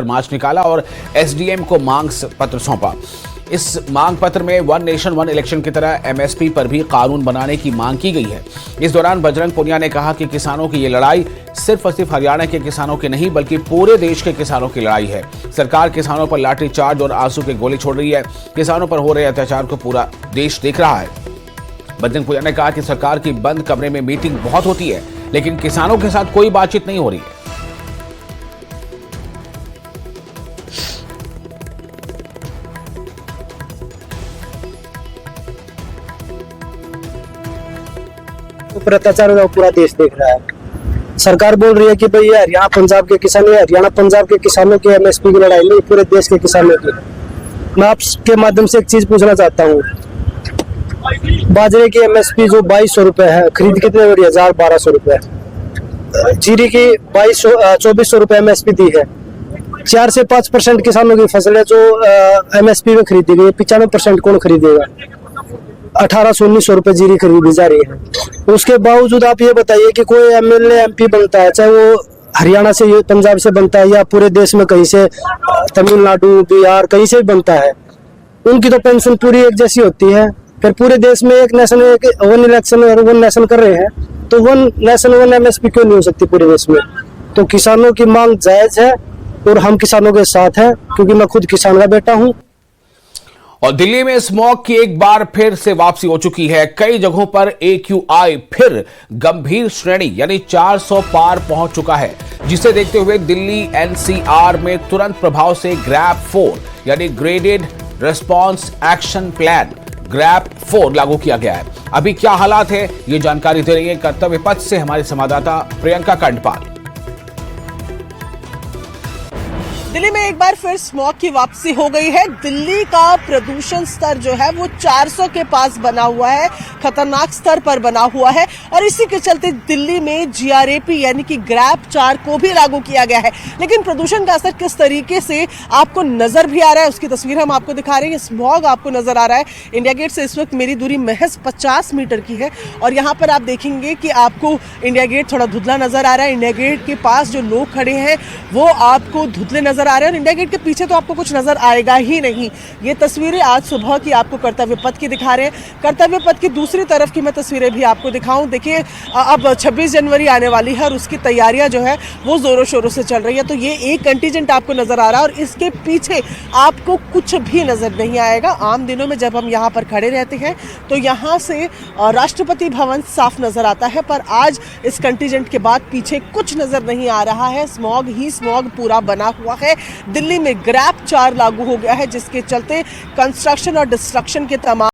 मार्च निकाला और एसडीएम को मांग पत्र सौंपा। इस मांग पत्र में वन नेशन वन इलेक्शन की तरह एमएसपी पर भी कानून बनाने की मांग की गई है। इस दौरान बजरंग पुनिया ने कहा कि किसानों की ये लड़ाई सिर्फ और सिर्फ हरियाणा के किसानों की नहीं बल्कि पूरे देश के किसानों की लड़ाई है। सरकार किसानों पर लाठीचार्ज और आंसू के गोले छोड़ रही है। किसानों पर हो रहे अत्याचार को पूरा देश देख रहा है। बजरंग पुनिया ने कहा कि सरकार की बंद कमरे में मीटिंग बहुत होती है, लेकिन किसानों के साथ कोई बातचीत नहीं हो रही है। ऊपर अत्याचार हो रहा है, पूरा देश देख रहा है। सरकार बोल रही है कि भाई हरियाणा पंजाब के किसान है, हरियाणा पंजाब के किसानों की एमएसपी की लड़ाई नहीं, पूरे देश के किसानों की। मैं आपके माध्यम से एक चीज पूछना चाहता हूँ, बाजरे की एमएसपी जो 2200 रुपए है, खरीद कितने हो रही है? 1200 रुपए। जीरी की 2400 रुपए एमएसपी दी है। 4 से 5% किसानों की फसल है जो एमएसपी में खरीदी गई है, 95% कौन खरीदेगा? 1800-1900 रुपए जीरी खरीदी जा रही है। उसके बावजूद आप ये बताइए कि कोई एमएलए एमपी बनता है, चाहे वो हरियाणा से पंजाब से बनता है या पूरे देश में कहीं से, तमिलनाडु बिहार कहीं से भी बनता है, उनकी तो पेंशन पूरी एक जैसी होती है। फिर पूरे देश में एक नेशन वन इलेक्शन और वन नेशन कर रहे हैं, तो वन नेशन वन एमएसपी क्यों नहीं हो सकती पूरे देश में? तो किसानों की मांग जायज है और हम किसानों के साथ हैं, क्योंकि मैं खुद किसान का बेटा हूं। और दिल्ली में स्मॉग की एक बार फिर से वापसी हो चुकी है। कई जगहों पर AQI फिर गंभीर श्रेणी यानी 400 पार पहुंच चुका है, जिसे देखते हुए दिल्ली NCR में तुरंत प्रभाव से ग्रैप 4 यानी graded response action plan grab 4 लागू किया गया है। अभी क्या हालात है, ये जानकारी दे रही है कर्तव्य पथ से हमारे संवाददाता प्रियंका कंडपाल। दिल्ली में एक बार फिर स्मॉग की वापसी हो गई है। दिल्ली का प्रदूषण स्तर जो है वो 400 के पास बना हुआ है, खतरनाक स्तर पर बना हुआ है और इसी के चलते दिल्ली में GRAP यानी कि ग्रैप 4 को भी लागू किया गया है। लेकिन प्रदूषण का असर किस तरीके से आपको नजर भी आ रहा है, उसकी तस्वीर हम आपको दिखा रहे हैं। स्मॉग आपको नजर आ रहा है। इंडिया गेट से इस वक्त मेरी दूरी महज 50 मीटर की है और यहाँ पर आप देखेंगे कि आपको इंडिया गेट थोड़ा धुंधला नजर आ रहा है। इंडिया गेट के पास जो लोग खड़े हैं वो आपको धुंधले नजर आ रहे हैं और इंडिया गेट के पीछे तो आपको कुछ नजर आएगा ही नहीं। ये तस्वीरें आज सुबह की आपको कर्तव्य पथ की दिखा रहे हैं। कर्तव्य पथ की दूसरी तरफ की मैं तस्वीरें भी आपको दिखाऊं। देखिए, अब 26 जनवरी आने वाली है और उसकी तैयारियां जो है वो जोरों शोरों से चल रही है। तो ये एक कंटीजेंट आपको नजर आ रहा है और इसके पीछे आपको कुछ भी नजर नहीं आएगा। आम दिनों में जब हम यहाँ पर खड़े रहते हैं तो यहाँ से राष्ट्रपति भवन साफ नजर आता है, पर आज इस कंटीजेंट के बाद पीछे कुछ नजर नहीं आ रहा है। स्मॉग ही स्मॉग पूरा बना हुआ है। दिल्ली में ग्रैप 4 लागू हो गया है, जिसके चलते कंस्ट्रक्शन और डिस्ट्रक्शन के तमाम